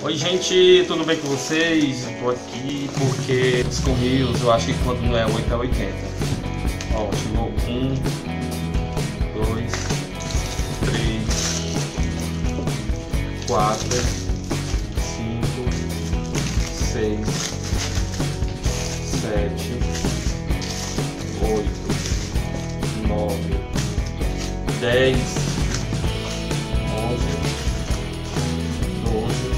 Oi gente, tudo bem com vocês? Eu tô aqui porque os Correios, eu acho que quando não é 8 é 80. Ó, chegou 1, 2, 3, 4, 5, 6, 7, 8, 9, 10, 11, 12,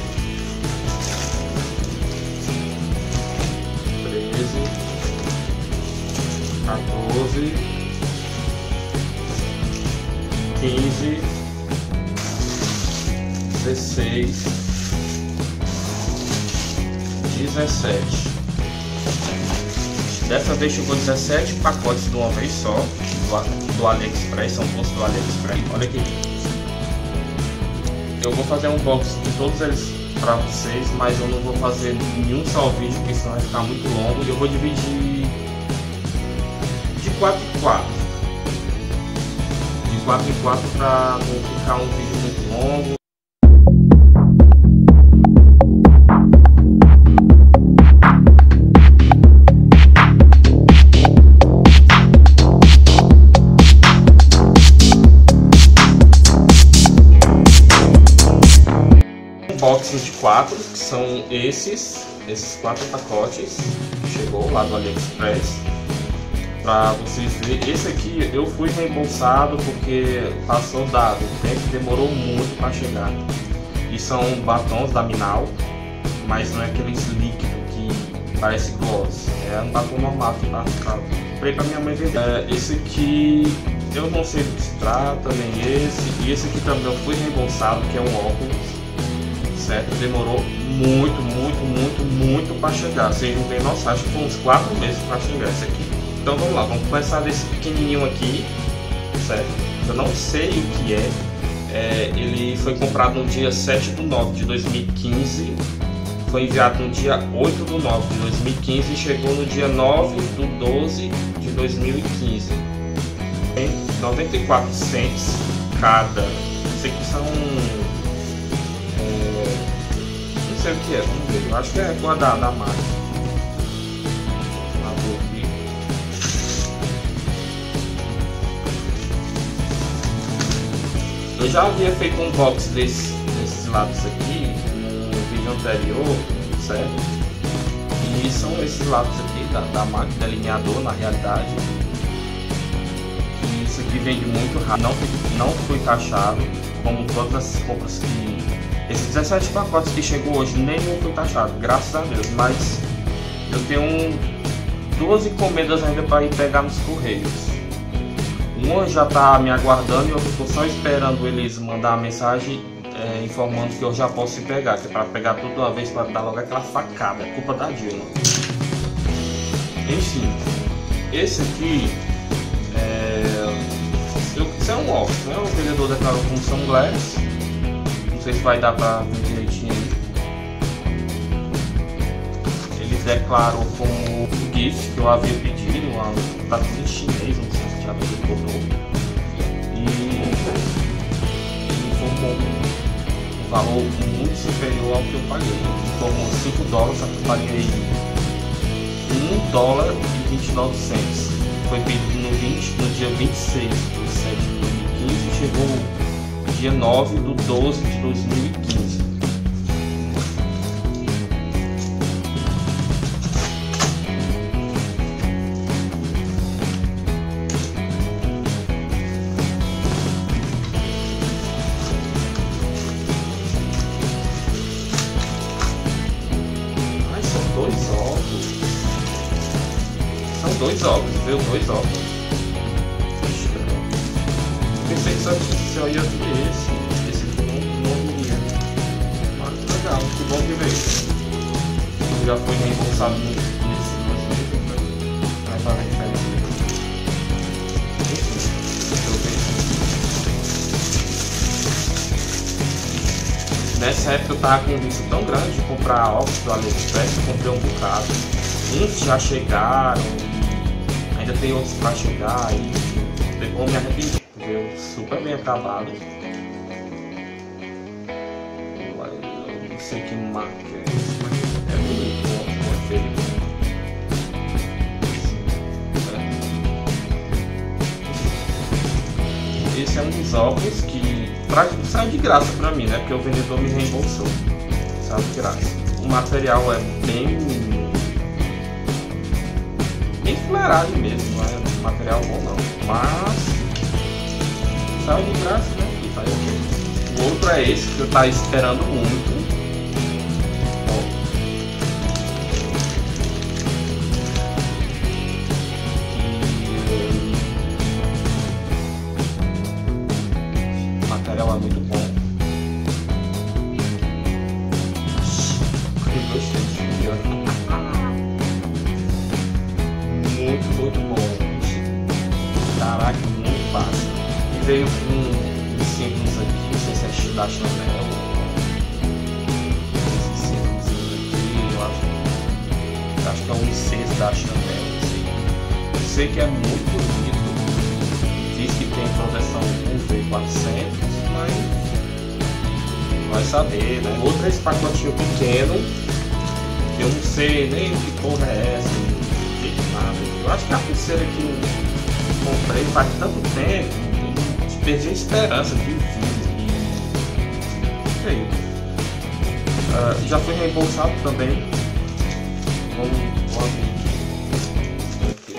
14, 15, 16, 17. Dessa vez chegou 17 pacotes de uma vez só do AliExpress, são todos do AliExpress. Olha aqui. Eu vou fazer um unboxing de todos eles para vocês, mas eu não vou fazer nenhum só vídeo, porque senão vai ficar muito longo. Eu vou dividir de 4 em 4. De 4 em 4 para não ficar um vídeo muito longo. Unboxing de 4, que são esses 4 pacotes que chegou lá do AliExpress. Para vocês verem, esse aqui eu fui reembolsado porque passou dado, o tempo demorou muito para chegar. E são batons da Minal, mas não é aqueles líquidos que parece gloss, é um batom normal que comprei para minha mãe vender. Esse aqui eu não sei do que se trata, nem esse. E esse aqui também eu fui reembolsado, que é um óculos, certo? Demorou muito para chegar. Vocês não têm noção, acho que foi uns 4 meses para chegar esse aqui. Então vamos lá, vamos começar desse pequenininho aqui, certo? Eu não sei o que é. Ele foi comprado no dia 7/9 de 2015, foi enviado no dia 8/9 de 2015 e chegou no dia 9/12 de 2015. Tem 94 cents cada. Isso aqui são... não sei o que é, vamos ver. Eu acho que é coisa da marca. Eu já havia feito um unboxing desses lápis aqui no vídeo anterior, certo? E são esses lápis aqui da marca delineador, na realidade. E isso aqui vende muito rápido, não foi taxado, como todas as compras que... Esses 17 pacotes que chegou hoje, nenhum foi taxado, graças a Deus. Mas eu tenho 2 encomendas ainda para ir pegar nos Correios. Uma já está me aguardando e eu estou só esperando eles mandar a mensagem informando que eu já posso ir pegar, que é para pegar tudo de uma vez para dar logo aquela facada, é culpa da Dilma. Enfim, esse aqui isso é um óculos, né? O vendedor declarou como sunglass. Não sei se vai dar para ver direitinho aí. Ele declarou como gift que eu havia pedido, tá tudo em chinês, não sei se já veio por novo. E informou um valor muito superior ao que eu paguei. Informou $5, só que eu paguei $1,29. Foi pedido no dia 26 de 7 de 2015 e chegou dia 9/12 de 2015. São dois óculos, viu? 2 óculos. Pensei que só ia ver esse aqui não iria. Mas legal, que bom que veio. Já foi reembolsado nesse vídeo, vai fazer a diferença. Enfim, deixa eu ver. Nessa época eu tava com um vício tão grande de comprar óculos do AliExpress, eu comprei um bocado. Uns já chegaram, ainda tem outros para chegar, e vou me arrepender, veio super bem acabado. sei que marca é esse, mas é bonito, não é feio. Esse é um dos óculos que saiu de graça pra mim, né? Porque o vendedor me reembolsou. Saiu de graça. O material é bem fuleiragem mesmo, não é um material bom não. Mas saiu de graça, né? E tá aí. O outro é esse que eu tava esperando muito. O material é muito bom. Eu gostei desse vídeo. Muito bom. Caraca, muito fácil. E veio com uns símbolos aqui, não sei se é da Chanel. Esses símbolos aqui, eu acho que é um Cs da Chanel. Eu sei que é muito bonito. Diz que tem proteção UV400, mas vai saber, né? Outro é esse pacotinho pequeno. Eu não sei nem que porra é essa. Eu acho que a pulseira que eu comprei faz tanto tempo, eu perdi a esperança de vir. Já foi reembolsado também. Vamos abrir aqui.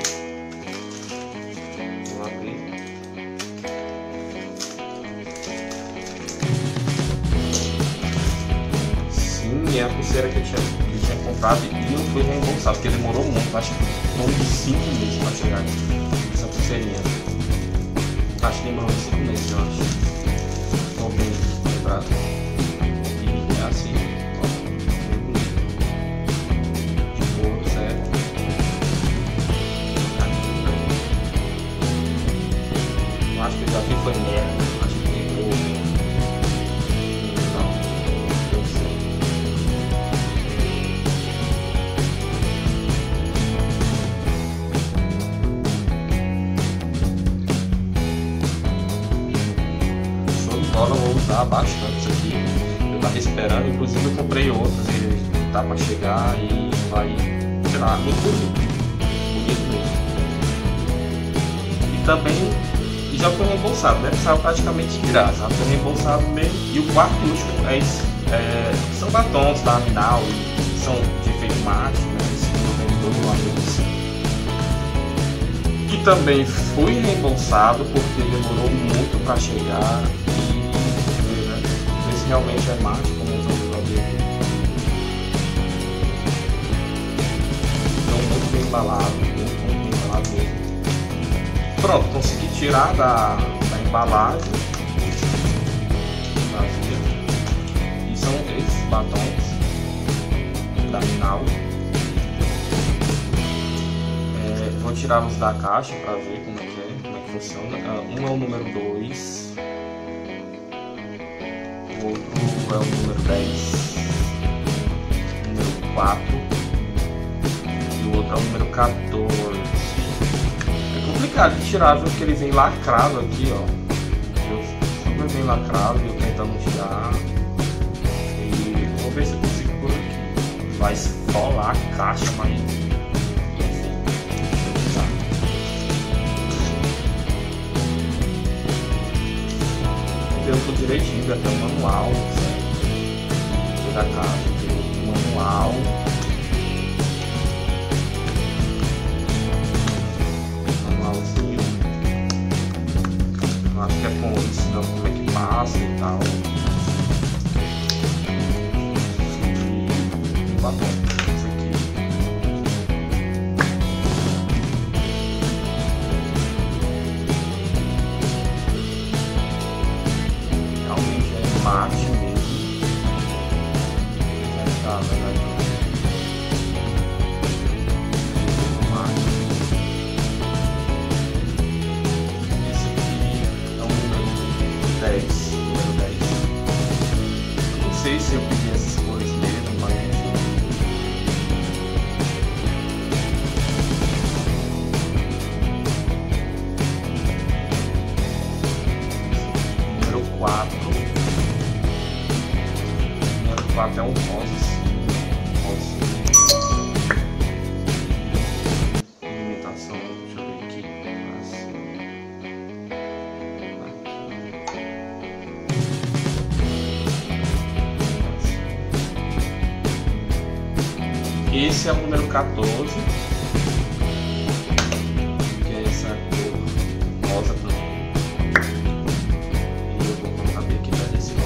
Vamos abrir. Sim, é a pulseira que eu tinha comprado e não foi reembolsado, porque demorou muito, acho que demorou de 5 meses para chegar aqui, essa pulseirinha. Acho que demorou de 5 meses, eu acho. Estou bem lembrado. E é assim, ó, bem bonito. De couro, sério. Eu acho que eu já vi foi merda, acho que tem couro. Eu vou usar bastante isso aqui. Eu tava esperando, inclusive eu comprei outras e tá pra chegar e vai, sei lá, muito bonito mesmo. E também já foi reembolsado, né? Saiu praticamente de graça, já foi reembolsado mesmo. E o quarto e último são batons da Minal, são de efeito mate, né? Esse vendedor do lado. Que também foi reembolsado porque demorou muito para chegar. Realmente é mate, como eu estou vendo aqui. Então, muito bem embalado, muito bem embalado mesmo. Pronto, consegui tirar da embalagem. E são esses batons da Minal. Vou tirá-los da caixa para ver como é que funciona. Um é o número 2. O outro é o número 10, número 4 e o outro é o número 14. É complicado de tirar, viu? Porque ele vem lacrado aqui, ó. Super bem lacrado e eu tentando tirar. E vou ver se eu consigo por aqui. Vai esfolar a caixa, mas enfim. Eu tô direitinho, até o manual, certo? Da casa, o manual. Manualzinho. Acho que é com ensinando como é que passa e tal. E o batom. Esse aqui. Mate mesmo. Tá, verdade. Mate. Esse aqui é o número 10. Número 10. Não sei se eu pedi essas cores mesmo, mas número 4. levar até um rosa assim. Imitação, deixa eu ver aqui. Esse é o número 14, que é essa cor rosa também. E eu vou colocar bem aqui para desse lado.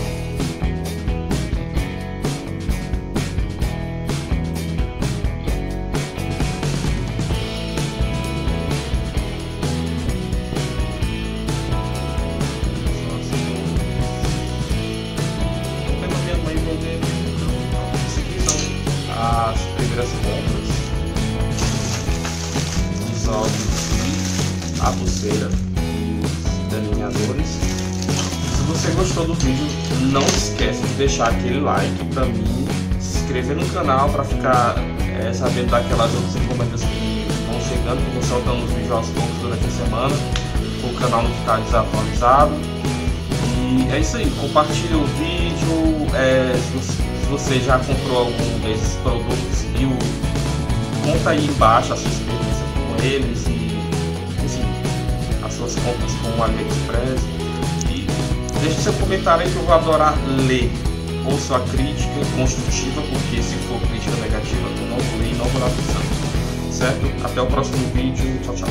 As primeiras compras, os óleos e a pulseira e os delineadores. Se você gostou do vídeo, não esquece de deixar aquele like para mim, se inscrever no canal para ficar sabendo daquelas outras encomendas que vão chegando, que eu vou soltando os vídeos aos poucos durante a semana, para o canal não ficar desatualizado. E é isso aí, compartilha o vídeo. Se você já comprou algum desses produtos, conta aí embaixo a sua experiência com eles e, enfim, as suas compras com o AliExpress. E deixe seu comentário aí que eu vou adorar ler. Ou sua crítica construtiva, porque se for crítica negativa eu não vou ler e não vou dar atenção. Certo? Até o próximo vídeo. Tchau, tchau.